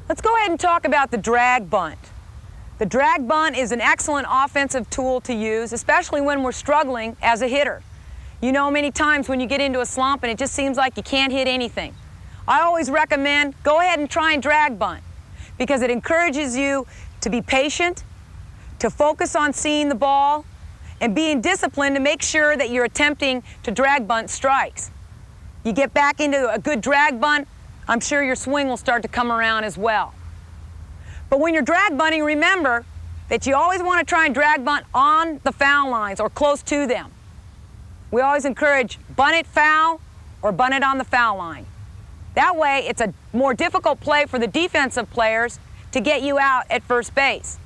Let's go ahead and talk about the drag bunt. The drag bunt is an excellent offensive tool to use, especially when we're struggling as a hitter. You know, many times when you get into a slump and it just seems like you can't hit anything. I always recommend go ahead and try and drag bunt because it encourages you to be patient, to focus on seeing the ball, and being disciplined to make sure that you're attempting to drag bunt strikes. You get back into a good drag bunt, I'm sure your swing will start to come around as well. But when you're drag bunting, remember that you always want to try and drag bunt on the foul lines or close to them. We always encourage bunt it foul or bunt it on the foul line. That way, it's a more difficult play for the defensive players to get you out at first base.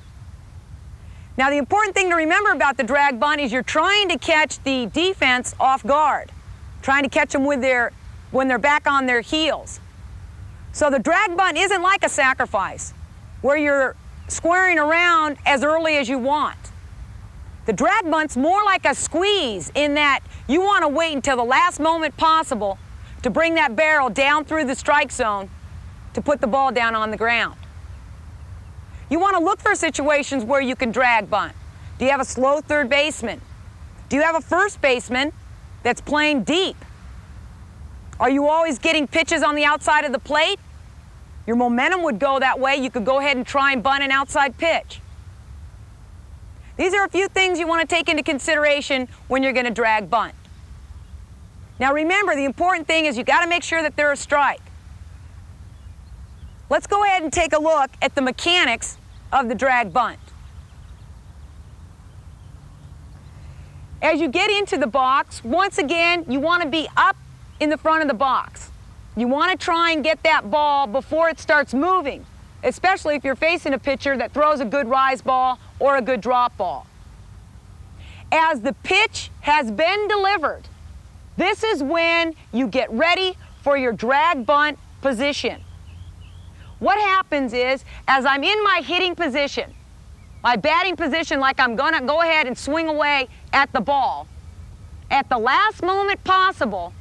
Now, the important thing to remember about the drag bunt is you're trying to catch the defense off guard, trying to catch them when they're back on their heels. So the drag bunt isn't like a sacrifice where you're squaring around as early as you want. The drag bunt's more like a squeeze in that you want to wait until the last moment possible to bring that barrel down through the strike zone to put the ball down on the ground. You want to look for situations where you can drag bunt. Do you have a slow third baseman? Do you have a first baseman that's playing deep? Are you always getting pitches on the outside of the plate? Your momentum would go that way. You could go ahead and try and bunt an outside pitch. These are a few things you want to take into consideration when you're going to drag bunt. Now remember, the important thing is you got to make sure that they're a strike. Let's go ahead and take a look at the mechanics of the drag bunt. As you get into the box, once again, you want to be up in the front of the box. You want to try and get that ball before it starts moving, especially if you're facing a pitcher that throws a good rise ball or a good drop ball. As the pitch has been delivered, this is when you get ready for your drag bunt position. What happens is, as I'm in my hitting position, my batting position, like I'm gonna go ahead and swing away at the ball, at the last moment possible,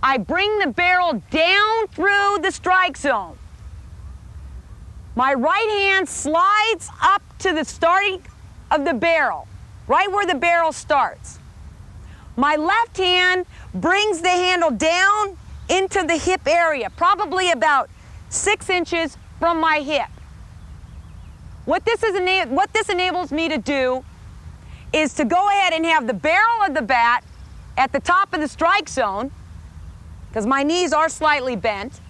I bring the barrel down through the strike zone. My right hand slides up to the starting of the barrel, right where the barrel starts. My left hand brings the handle down into the hip area, probably about 6 inches from my hip. What this enables me to do is to go ahead and have the barrel of the bat at the top of the strike zone, because my knees are slightly bent.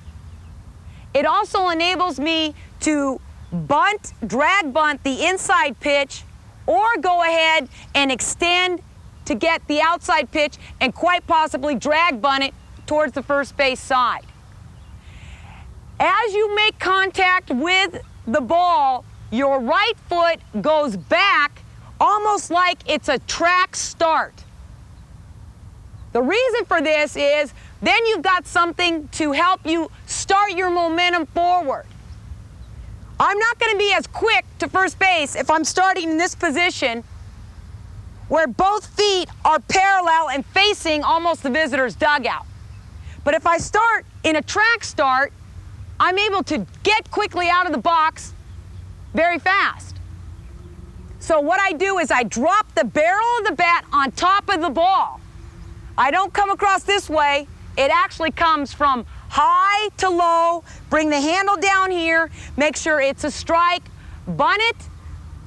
It also enables me to bunt, drag bunt the inside pitch, or go ahead and extend to get the outside pitch and quite possibly drag bunt it towards the first base side. As you make contact with the ball, your right foot goes back almost like it's a track start. The reason for this is then you've got something to help you start your momentum forward. I'm not going to be as quick to first base if I'm starting in this position where both feet are parallel and facing almost the visitor's dugout. But if I start in a track start, I'm able to get quickly out of the box very fast. So what I do is I drop the barrel of the bat on top of the ball. I don't come across this way. It actually comes from high to low. Bring the handle down here. Make sure it's a strike. Bunt it.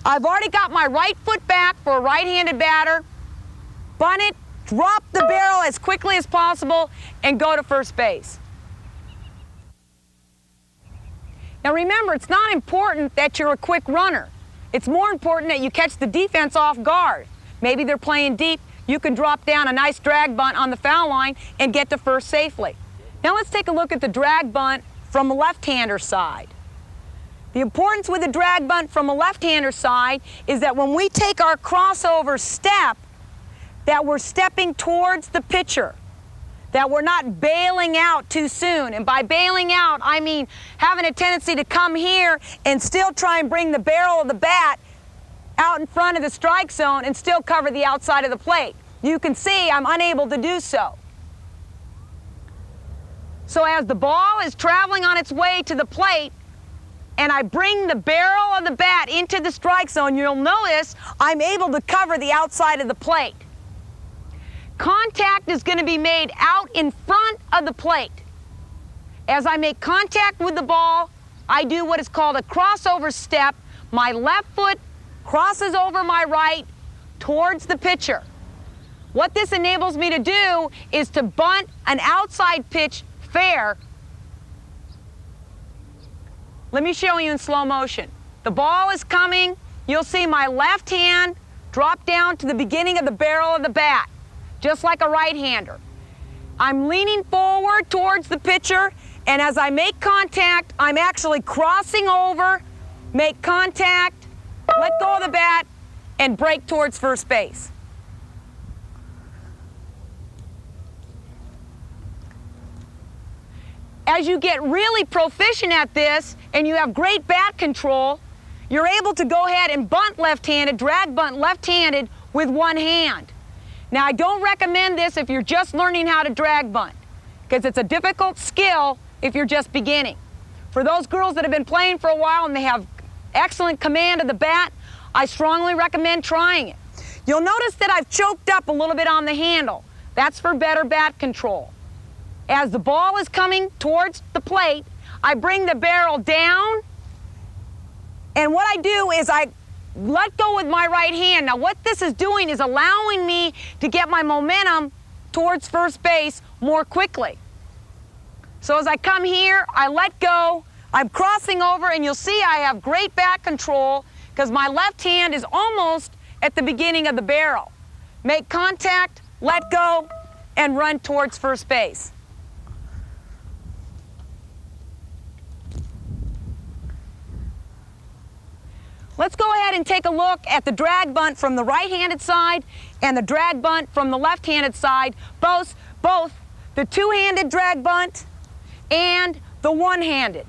I've already got my right foot back for a right-handed batter. Bunt it. Drop the barrel as quickly as possible and go to first base. Now remember, it's not important that you're a quick runner. It's more important that you catch the defense off guard. Maybe they're playing deep. You can drop down a nice drag bunt on the foul line and get to first safely. Now let's take a look at the drag bunt from a left-hander side. The importance with the drag bunt from a left-hander side is that when we take our crossover step, that we're stepping towards the pitcher, that we're not bailing out too soon. And by bailing out, I mean having a tendency to come here and still try and bring the barrel of the bat out in front of the strike zone and still cover the outside of the plate. You can see I'm unable to do so. So as the ball is traveling on its way to the plate, and I bring the barrel of the bat into the strike zone, you'll notice I'm able to cover the outside of the plate. Contact is going to be made out in front of the plate. As I make contact with the ball, I do what is called a crossover step. My left foot crosses over my right towards the pitcher. What this enables me to do is to bunt an outside pitch fair. Let me show you in slow motion. The ball is coming. You'll see my left hand drop down to the beginning of the barrel of the bat, just like a right-hander. I'm leaning forward towards the pitcher, and as I make contact, I'm actually crossing over, make contact, let go of the bat, and break towards first base. As you get really proficient at this and you have great bat control, you're able to go ahead and bunt left-handed, drag bunt left-handed with one hand. Now, I don't recommend this if you're just learning how to drag bunt, because it's a difficult skill if you're just beginning. For those girls that have been playing for a while and they have excellent command of the bat, I strongly recommend trying it. You'll notice that I've choked up a little bit on the handle. That's for better bat control. As the ball is coming towards the plate, I bring the barrel down, and what I do is I let go with my right hand. Now, what this is doing is allowing me to get my momentum towards first base more quickly. So as I come here, I let go, I'm crossing over, and you'll see I have great bat control because my left hand is almost at the beginning of the barrel. Make contact, let go, and run towards first base. Let's go ahead and take a look at the drag bunt from the right-handed side and the drag bunt from the left-handed side, both the two-handed drag bunt and the one-handed.